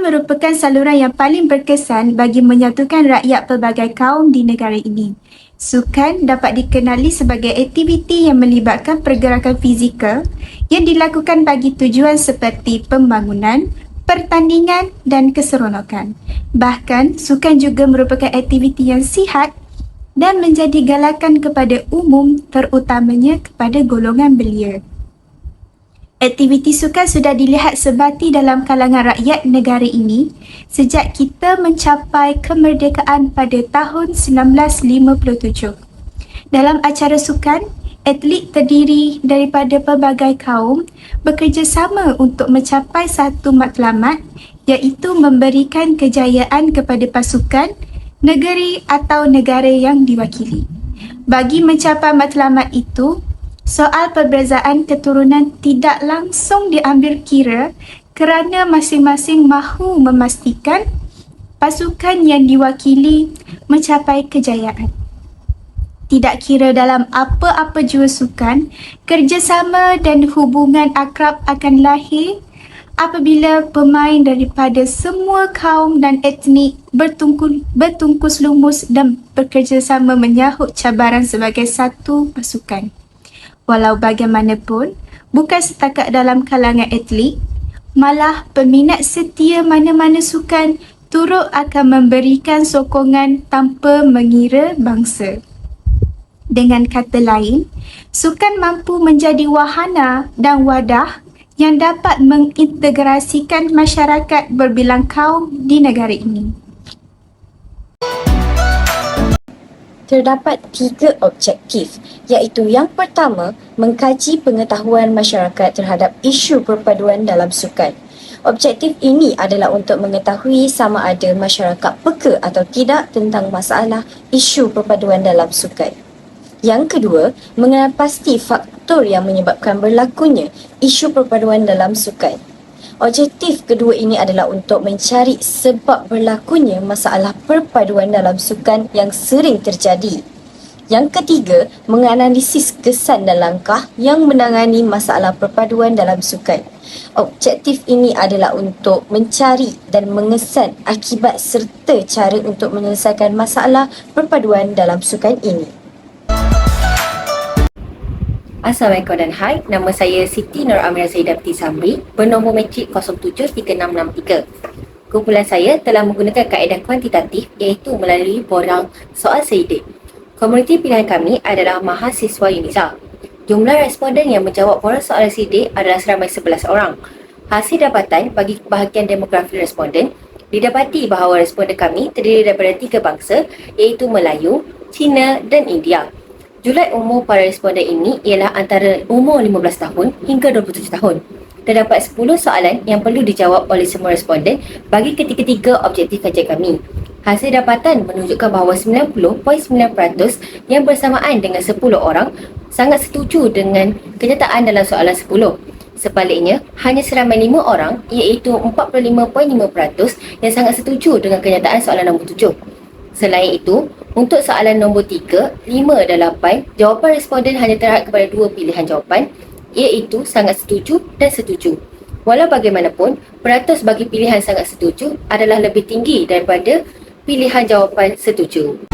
merupakan saluran yang paling berkesan bagi menyatukan rakyat pelbagai kaum di negara ini. Sukan dapat dikenali sebagai aktiviti yang melibatkan pergerakan fizikal yang dilakukan bagi tujuan seperti pembangunan, pertandingan dan keseronokan. Bahkan, sukan juga merupakan aktiviti yang sihat dan menjadi galakan kepada umum, terutamanya kepada golongan belia. Aktiviti sukan sudah dilihat sebati dalam kalangan rakyat negara ini sejak kita mencapai kemerdekaan pada tahun 1957. Dalam acara sukan, atlet terdiri daripada pelbagai kaum bekerjasama untuk mencapai satu matlamat, iaitu memberikan kejayaan kepada pasukan, negeri atau negara yang diwakili. Bagi mencapai matlamat itu, soal perbezaan keturunan tidak langsung diambil kira kerana masing-masing mahu memastikan pasukan yang diwakili mencapai kejayaan. Tidak kira dalam apa-apa jua sukan, kerjasama dan hubungan akrab akan lahir apabila pemain daripada semua kaum dan etnik bertungkus lumus dan bekerjasama menyahut cabaran sebagai satu pasukan. Walau bagaimanapun, bukan setakat dalam kalangan atlet, malah peminat setia mana-mana sukan turut akan memberikan sokongan tanpa mengira bangsa. Dengan kata lain, sukan mampu menjadi wahana dan wadah yang dapat mengintegrasikan masyarakat berbilang kaum di negara ini. Terdapat 3 objektif, iaitu yang pertama, mengkaji pengetahuan masyarakat terhadap isu perpaduan dalam sukan. Objektif ini adalah untuk mengetahui sama ada masyarakat peka atau tidak tentang masalah isu perpaduan dalam sukan. Yang kedua, mengenal pasti faktor yang menyebabkan berlakunya isu perpaduan dalam sukan. Objektif kedua ini adalah untuk mencari sebab berlakunya masalah perpaduan dalam sukan yang sering terjadi. Yang ketiga, menganalisis kesan dan langkah yang menangani masalah perpaduan dalam sukan. Objektif ini adalah untuk mencari dan mengesan akibat serta cara untuk menyelesaikan masalah perpaduan dalam sukan ini. Assalamualaikum dan hai, nama saya Siti Nur Amira Zaidah Peti Samri, bernombor matrik 073663. Kumpulan saya telah menggunakan kaedah kuantitatif iaitu melalui borang soal selidik. Komuniti pilihan kami adalah mahasiswa UNIZA. Jumlah responden yang menjawab borang soal selidik adalah seramai 11 orang. Hasil dapatan bagi bahagian demografi responden, didapati bahawa responden kami terdiri daripada 3 bangsa iaitu Melayu, Cina dan India. Julat umur para responden ini ialah antara umur 15 tahun hingga 27 tahun. Terdapat 10 soalan yang perlu dijawab oleh semua responden bagi ketiga-tiga objektif kajian kami. Hasil dapatan menunjukkan bahawa 90.9% yang bersamaan dengan 10 orang sangat setuju dengan kenyataan dalam soalan 10. Sebaliknya, hanya seramai 5 orang iaitu 45.5% yang sangat setuju dengan kenyataan soalan nombor 7. Selain itu, untuk soalan nombor 3, 5 dan 8, jawapan responden hanya terhad kepada 2 pilihan jawapan, iaitu sangat setuju dan setuju. Walau bagaimanapun, peratus bagi pilihan sangat setuju adalah lebih tinggi daripada pilihan jawapan setuju.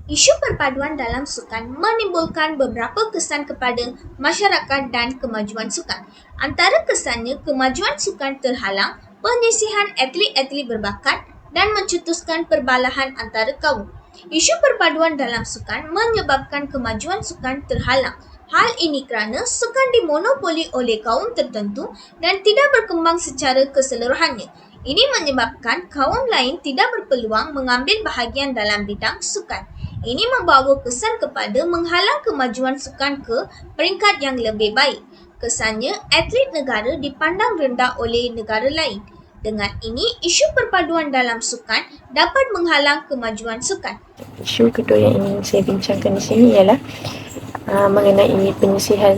Isu perpaduan dalam sukan menimbulkan beberapa kesan kepada masyarakat dan kemajuan sukan. Antara kesannya, kemajuan sukan terhalang, penyisihan atlet-atlet berbakat dan mencetuskan perbalahan antara kaum. Isu perpaduan dalam sukan menyebabkan kemajuan sukan terhalang. Hal ini kerana sukan dimonopoli oleh kaum tertentu dan tidak berkembang secara keseluruhannya. Ini menyebabkan kaum lain tidak berpeluang mengambil bahagian dalam bidang sukan. Ini membawa kesan kepada menghalang kemajuan sukan ke peringkat yang lebih baik. Kesannya, atlet negara dipandang rendah oleh negara lain. Dengan ini, isu perpaduan dalam sukan dapat menghalang kemajuan sukan. Isu kedua yang ingin saya bincangkan di sini ialah mengenai penyisihan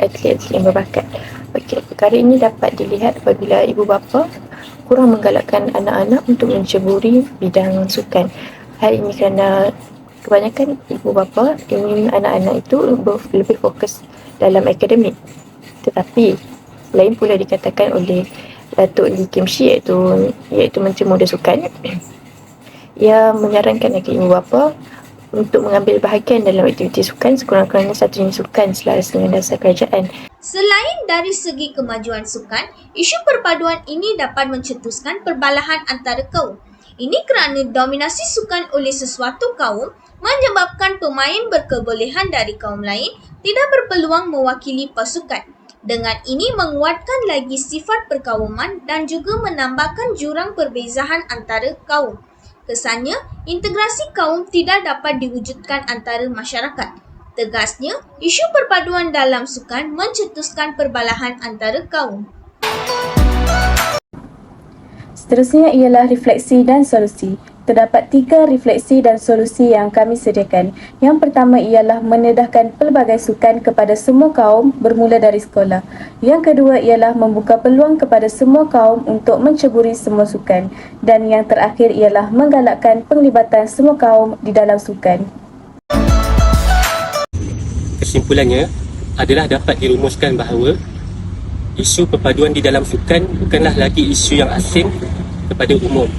atlet-atlet yang berbakat. Okey, perkara ini dapat dilihat apabila ibu bapa kurang menggalakkan anak-anak untuk menceburi bidang sukan. Hal ini kerana kebanyakan ibu bapa ingin anak-anak itu lebih fokus dalam akademik. Tetapi lain pula dikatakan oleh Datuk Lee Kim Shi iaitu Menteri Muda Sukan. Ia menyarankan kepada ibu bapa untuk mengambil bahagian dalam aktiviti sukan sekurang-kurangnya 1 jenis sukan selaras dengan dasar kerajaan. Selain dari segi kemajuan sukan, isu perpaduan ini dapat mencetuskan perbalahan antara kaum. Ini kerana dominasi sukan oleh sesuatu kaum menyebabkan pemain berkebolehan dari kaum lain tidak berpeluang mewakili pasukan. Dengan ini menguatkan lagi sifat perkauman dan juga menambahkan jurang perbezaan antara kaum. Kesannya, integrasi kaum tidak dapat diwujudkan antara masyarakat. Tegasnya, isu perpaduan dalam sukan mencetuskan perbalahan antara kaum. Seterusnya ialah refleksi dan solusi. Terdapat 3 refleksi dan solusi yang kami sediakan. Yang pertama ialah mendedahkan pelbagai sukan kepada semua kaum bermula dari sekolah. Yang kedua ialah membuka peluang kepada semua kaum untuk menceburi semua sukan. Dan yang terakhir ialah menggalakkan penglibatan semua kaum di dalam sukan. Kesimpulannya adalah dapat dirumuskan bahawa isu perpaduan di dalam sukan bukanlah lagi isu yang asing kepada umum.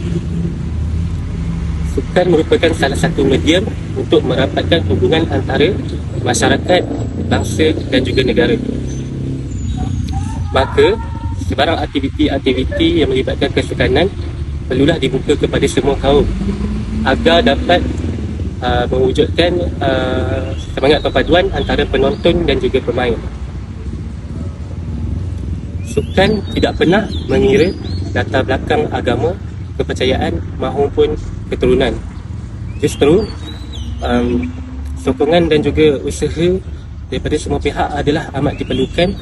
Sukan merupakan salah satu medium untuk merapatkan hubungan antara masyarakat, bangsa dan juga negara. Maka, sebarang aktiviti-aktiviti yang melibatkan kesukanan perlulah dibuka kepada semua kaum agar dapat mewujudkan semangat perpaduan antara penonton dan juga pemain. Sukan tidak pernah mengira latar belakang agama, kepercayaan maupun keturunan. Justru sokongan dan juga usaha daripada semua pihak adalah amat diperlukan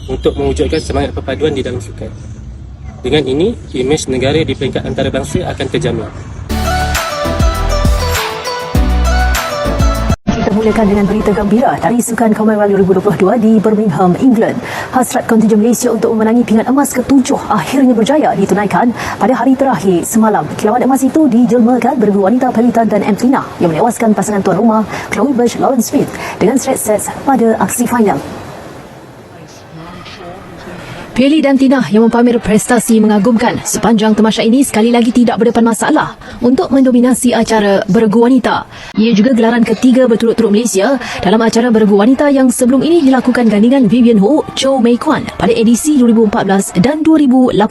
untuk mewujudkan semangat perpaduan di dalam sukan. Dengan ini, imej negara di peringkat antarabangsa akan terjamin. Mulakan dengan berita gembira dari Sukan Commonwealth 2022 di Birmingham, England. Hasrat kontingen Malaysia untuk memenangi pingat emas ke-7 akhirnya berjaya ditunaikan pada hari terakhir semalam. Kilauan emas itu dijelmakan bergu wanita Pelitan dan Emtrina yang menewaskan pasangan tuan rumah Chloe Birch Lawrence Smith dengan straight sets pada aksi final. Peli dan Tina yang mempamer prestasi mengagumkan sepanjang tamasya ini sekali lagi tidak berdepan masalah untuk mendominasi acara bergu wanita. Ia juga gelaran ketiga berturut-turut Malaysia dalam acara bergu wanita yang sebelum ini dilakukan gandingan Vivian Ho, Chow Mei Kwan pada edisi 2014 dan 2018.